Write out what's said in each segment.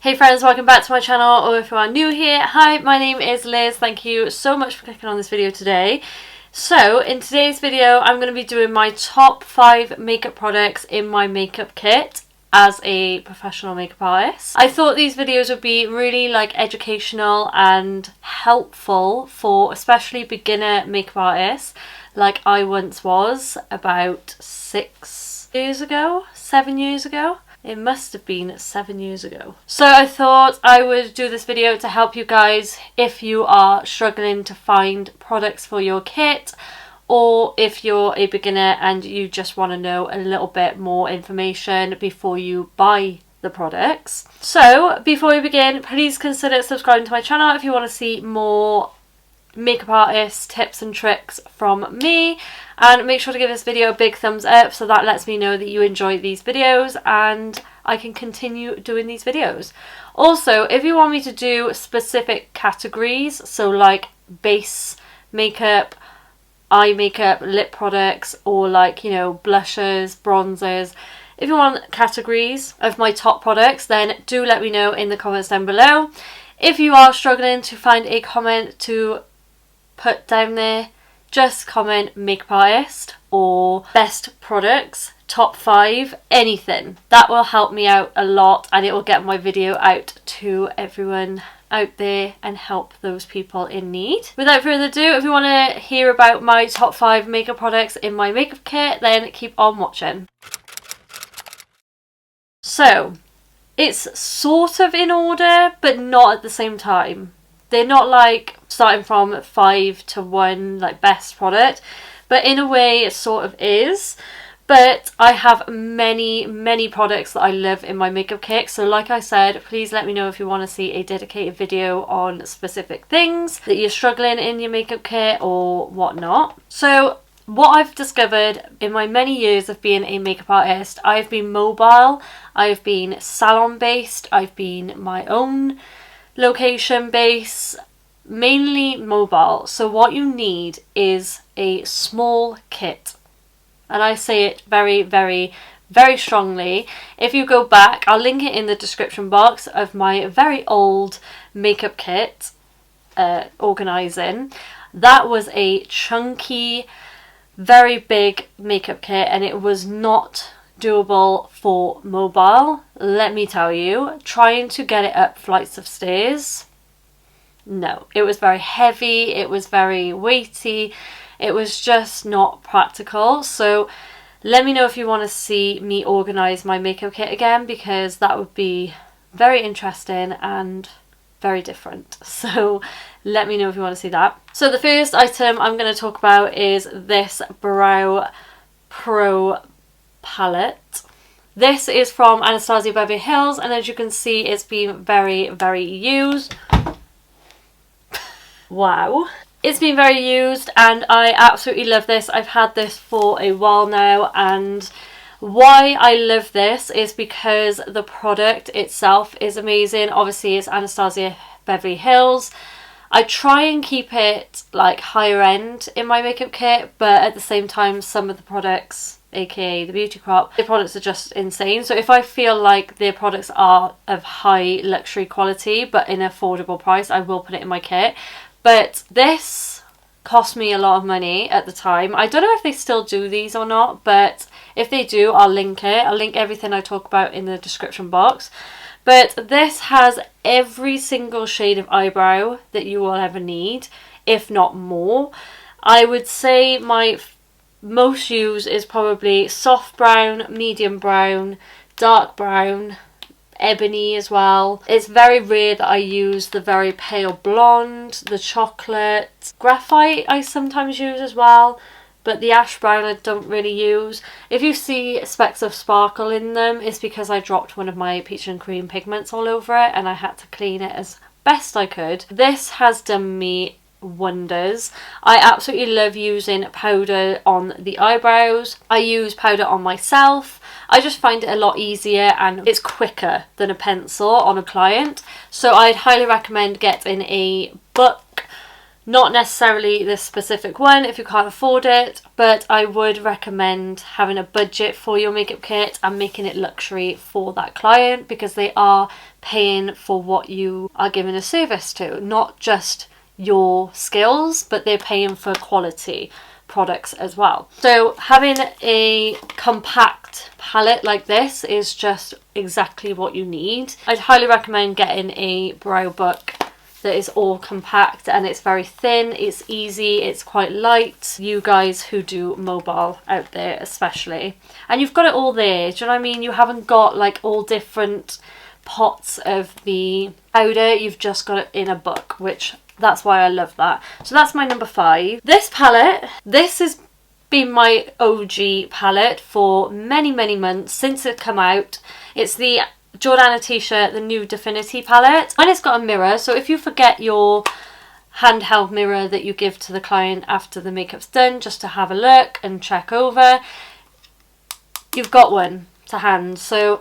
Hey friends, welcome back to my channel, or if you are new here, hi, my name is Liz. Thank you so much for clicking on this video today. So, in today's video, I'm going to be doing my top 5 makeup products in my makeup kit as a professional makeup artist. I thought these videos would be really educational and helpful for especially beginner makeup artists like I once was about 7 years ago. It must have been 7 years ago. So I thought I would do this video to help you guys if you are struggling to find products for your kit, or if you're a beginner and you just want to know a little bit more information before you buy the products. So before we begin, please consider subscribing to my channel if you want to see more makeup artist tips and tricks from me, and make sure to give this video a big thumbs up so that lets me know that you enjoy these videos and I can continue doing these videos. Also, if you want me to do specific categories, so like base makeup, eye makeup, lip products, or blushers, bronzers, if you want categories of my top products, then do let me know in the comments down below. If you are struggling to find a comment to put down there, just comment makeup artist or best products, top 5, anything. That will help me out a lot and it will get my video out to everyone out there and help those people in need. Without further ado, if you want to hear about my top 5 makeup products in my makeup kit, then keep on watching. So, it's sort of in order, but not at the same time. They're not like starting from 5 to 1, like best product, but in a way it sort of is. But I have many products that I love in my makeup kit, so like I said, please let me know if you want to see a dedicated video on specific things that you're struggling in your makeup kit or whatnot. So what I've discovered in my many years of being a makeup artist, I've been mobile, I've been salon based, I've been my own location base, mainly mobile. So what you need is a small kit, and I say it very strongly. If you go back, I'll link it in the description box of my very old makeup kit organising. That was a chunky, very big makeup kit, and it was not doable for mobile. Let me tell you, trying to get it up flights of stairs, no, it was very heavy, it was very weighty, it was just not practical. So let me know if you want to see me organise my makeup kit again, because that would be very interesting and very different. So let me know if you want to see that. So the first item I'm going to talk about is this Brow Pro palette. This is from Anastasia Beverly Hills, and as you can see, it's been very used. Wow, it's been very used and I absolutely love this. I've had this for a while now, and why I love this is because the product itself is amazing. Obviously it's Anastasia Beverly Hills. I try and keep it like higher end in my makeup kit, but at the same time some of the products, aka the Beauty Crop, the products are just insane. So if I feel like their products are of high luxury quality but in an affordable price, I will put it in my kit. But this cost me a lot of money at the time. I don't know if they still do these or not, but if they do, I'll link it. I'll link everything I talk about in the description box. But this has every single shade of eyebrow that you will ever need, if not more. I would say my most used is probably soft brown, medium brown, dark brown, ebony as well. It's very rare that I use the very pale blonde, the chocolate. Graphite I sometimes use as well, but the ash brown I don't really use. If you see specks of sparkle in them, it's because I dropped one of my peach and cream pigments all over it and I had to clean it as best I could. This has done me wonders. I absolutely love using powder on the eyebrows. I use powder on myself. I just find it a lot easier and it's quicker than a pencil on a client. So I'd highly recommend getting a book Not necessarily this specific one if you can't afford it, but I would recommend having a budget for your makeup kit and making it luxury for that client, because they are paying for what you are giving a service to, not just your skills, but they're paying for quality products as well. So having a compact palette like this is just exactly what you need. I'd highly recommend getting a brow book that is all compact and it's very thin, it's easy, it's quite light. You guys who do mobile out there especially, and you've got it all there, do you know what I mean? You haven't got like all different pots of the powder, you've just got it in a book, which that's why I love that. So that's my number 5. This palette, this has been my OG palette for many months since it come out. It's the Jordana T-shirt, the new Definity palette, and it's got a mirror, so if you forget your handheld mirror that you give to the client after the makeup's done, just to have a look and check over, you've got one to hand. So,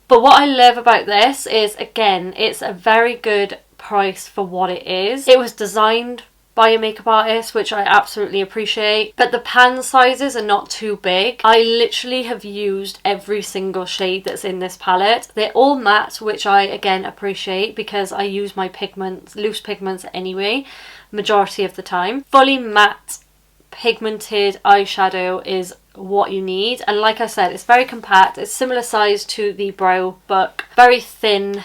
but what I love about this is, again, it's a very good price for what it is. It was designed by a makeup artist, which I absolutely appreciate, but the pan sizes are not too big. I literally have used every single shade that's in this palette. They're all matte, which I again appreciate because I use my pigments, loose pigments anyway, majority of the time. Fully matte pigmented eyeshadow is what you need, and like I said, it's very compact. It's similar size to the brow book, very thin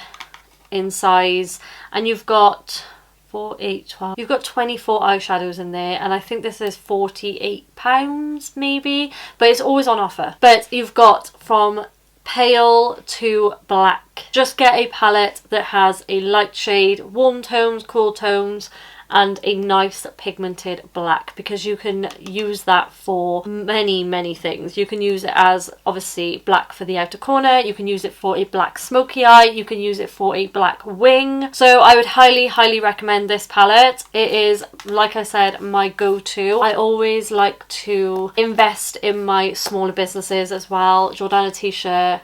in size, and you've got 4, 8, 12. You've got 24 eyeshadows in there, and I think this is £48 maybe, but it's always on offer. But you've got from pale to black. Just get a palette that has a light shade, warm tones, cool tones, and a nice pigmented black, because you can use that for many things. You can use it as obviously black for the outer corner, you can use it for a black smoky eye, you can use it for a black wing. So I would highly recommend this palette. It is, like I said, my go-to. I always like to invest in my smaller businesses as well. Jordana T-shirt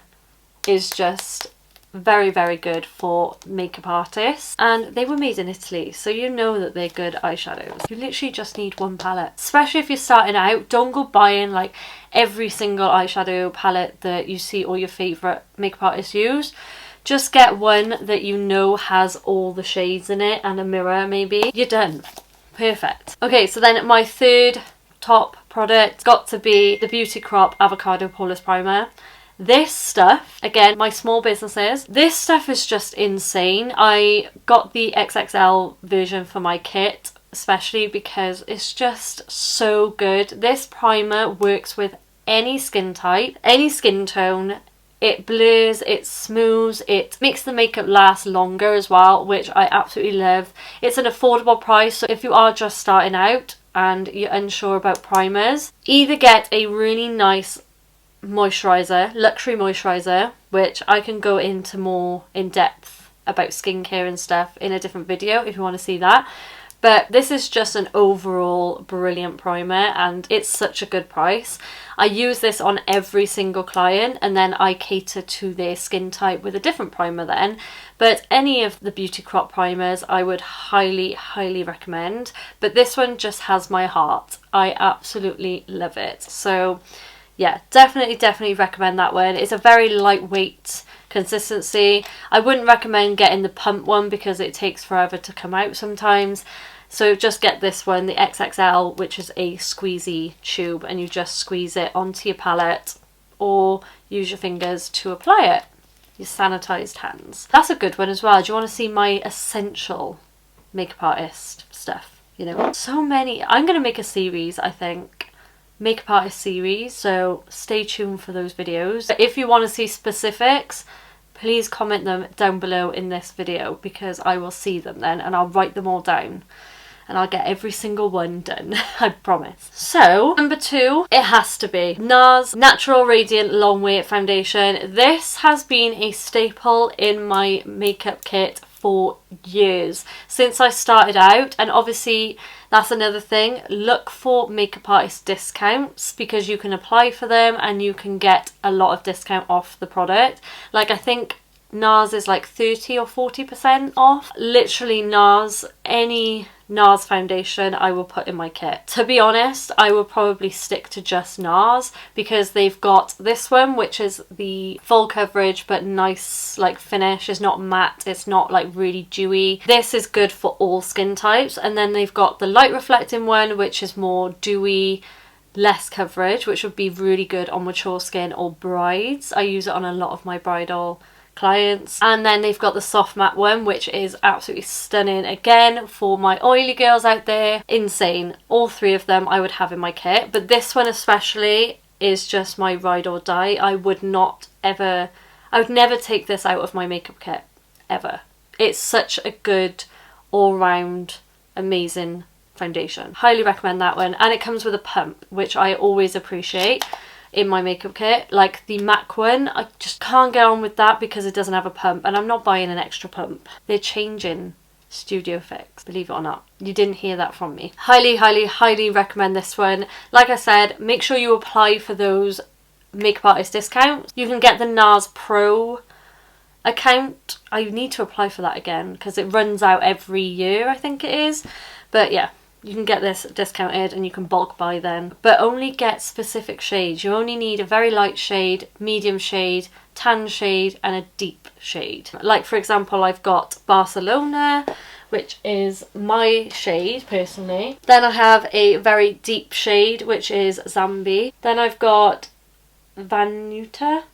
is just very good for makeup artists, and they were made in Italy, so you know that they're good eyeshadows. You literally just need one palette, especially if you're starting out. Don't go buying like every single eyeshadow palette that you see all your favorite makeup artists use. Just get one that you know has all the shades in it and a mirror maybe. You're done. Perfect. Okay, so then my third top product got to be the Beauty Crop Avocado Poreless Primer. This stuff, again, my small businesses, this stuff is just insane. I got the XXL version for my kit, especially because it's just so good. This primer works with any skin type, any skin tone. It blurs, it smooths, it makes the makeup last longer as well, which I absolutely love. It's an affordable price, so if you are just starting out and you're unsure about primers, either get a really nice moisturizer, luxury moisturizer, which I can go into more in depth about skincare and stuff in a different video if you want to see that. But this is just an overall brilliant primer, and it's such a good price. I use this on every single client, and then I cater to their skin type with a different primer then. But any of the Beauty Crop primers I would highly recommend, but this one just has my heart. I absolutely love it. So yeah, definitely recommend that one. It's a very lightweight consistency. I wouldn't recommend getting the pump one because it takes forever to come out sometimes. So just get this one, the XXL, which is a squeezy tube, and you just squeeze it onto your palette or use your fingers to apply it. Your sanitized hands. That's a good one as well. Do you want to see my essential makeup artist stuff? You know, so many. I'm going to make a series, I think. Makeup artist series, so stay tuned for those videos. If you want to see specifics, please comment them down below in this video, because I will see them then and I'll write them all down and I'll get every single one done. I promise. So number 2, it has to be NARS Natural Radiant Long Wear Foundation. This has been a staple in my makeup kit for years, since I started out, and obviously that's another thing, look for makeup artist discounts, because you can apply for them and you can get a lot of discount off the product. Like I think NARS is like 30 or 40% off. Literally NARS, any NARS foundation I will put in my kit. To be honest, I will probably stick to just NARS because they've got this one, which is the full coverage but nice like finish. It's not matte, it's not like really dewy. This is good for all skin types. And then they've got the light reflecting one, which is more dewy, less coverage, which would be really good on mature skin or brides. I use it on a lot of my bridal clients. And then they've got the soft matte one, which is absolutely stunning again for my oily girls out there. Insane. All three of them I would have in my kit, but this one especially is just my ride or die. I would never take this out of my makeup kit ever. It's such a good all-round amazing foundation. Highly recommend that one. And it comes with a pump, which I always appreciate in my makeup kit. Like the MAC one, I just can't get on with that because it doesn't have a pump, and I'm not buying an extra pump. They're changing Studio Fix, believe it or not. You didn't hear that from me. Highly recommend this one. Like I said, make sure you apply for those makeup artist discounts. You can get the NARS Pro account. I need to apply for that again because it runs out every year, I think it is. But yeah, you can get this discounted and you can bulk buy then, but only get specific shades. You only need a very light shade, medium shade, tan shade and a deep shade. Like for example, I've got Barcelona, which is my shade personally. Then I have a very deep shade, which is Zambi. Then I've got Vanuta.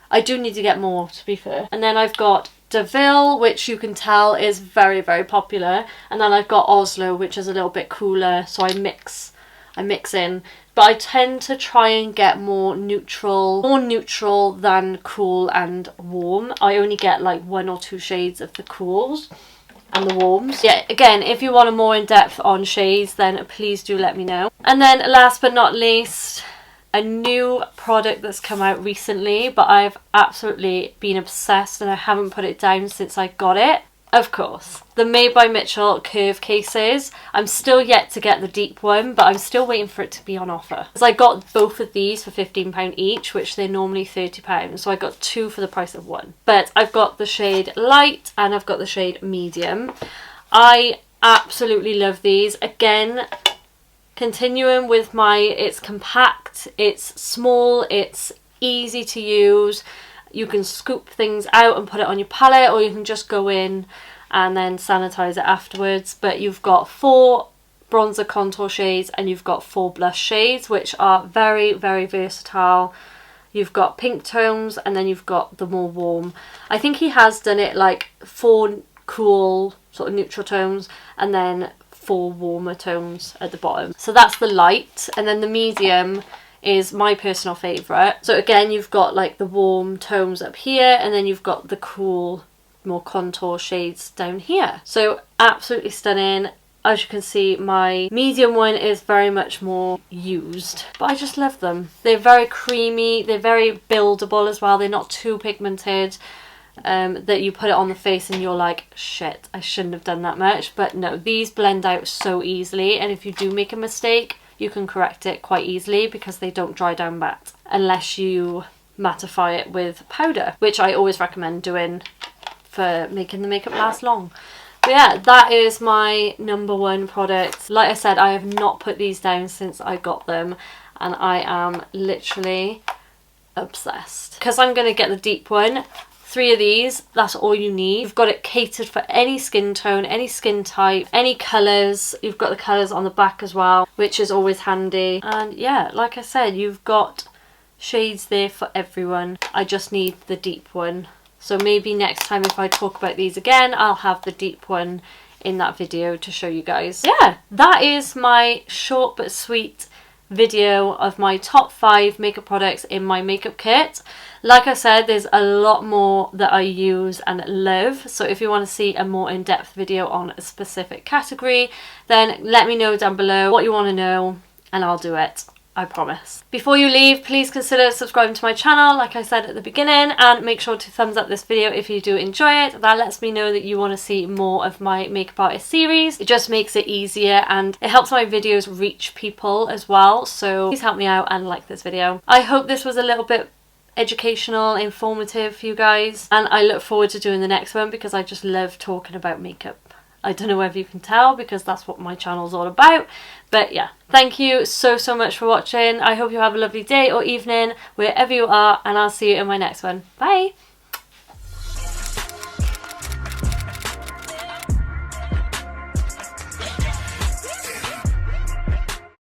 I do need to get more, to be fair. And then I've got Deville, which you can tell is very popular, and then I've got Oslo, which is a little bit cooler, so I mix in. But I tend to try and get more neutral than cool and warm. I only get like 1 or 2 shades of the cools and the warms. Yeah, again, if you want a more in-depth on shades, then please do let me know. And then last but not least, a new product that's come out recently, but I've absolutely been obsessed and I haven't put it down since I got it. Of course, the Made by Mitchell curve cases. I'm still yet to get the deep one, but I'm still waiting for it to be on offer. So I got both of these for £15 each, which they're normally £30. So I got 2 for the price of 1. But I've got the shade light and I've got the shade medium. I absolutely love these. Again, continuing with it's compact, it's small, it's easy to use. You can scoop things out and put it on your palette, or you can just go in and then sanitize it afterwards. But you've got 4 bronzer contour shades and you've got 4 blush shades, which are very versatile. You've got pink tones and then you've got the more warm. I think he has done it like 4 cool sort of neutral tones and then 4 warmer tones at the bottom. So that's the light, and then the medium is my personal favourite. So again, you've got like the warm tones up here and then you've got the cool, more contour shades down here. So absolutely stunning. As you can see, my medium one is very much more used, but I just love them. They're very creamy, they're very buildable as well, they're not too pigmented. That you put it on the face and you're like, shit, I shouldn't have done that much. But no, these blend out so easily, and if you do make a mistake, you can correct it quite easily because they don't dry down matte unless you mattify it with powder, which I always recommend doing for making the makeup last long. But yeah, that is my #1 product. Like I said, I have not put these down since I got them, and I am literally obsessed because I'm going to get the deep one. 3 of these, that's all you need. You've got it catered for any skin tone, any skin type, any colours. You've got the colours on the back as well, which is always handy. And yeah, like I said, you've got shades there for everyone. I just need the deep one. So maybe next time if I talk about these again, I'll have the deep one in that video to show you guys. Yeah, that is my short but sweet video of my top 5 makeup products in my makeup kit. Like I said, there's a lot more that I use and love, so if you want to see a more in-depth video on a specific category, then let me know down below what you want to know and I'll do it. I promise. Before you leave, please consider subscribing to my channel, like I said at the beginning, and make sure to thumbs up this video if you do enjoy it. That lets me know that you want to see more of my makeup artist series. It just makes it easier and it helps my videos reach people as well, so please help me out and like this video. I hope this was a little bit educational, informative for you guys, and I look forward to doing the next one because I just love talking about makeup I don't know whether you can tell because that's what my channel's all about. But yeah, thank you so much for watching. I hope you have a lovely day or evening wherever you are, and I'll see you in my next one. Bye!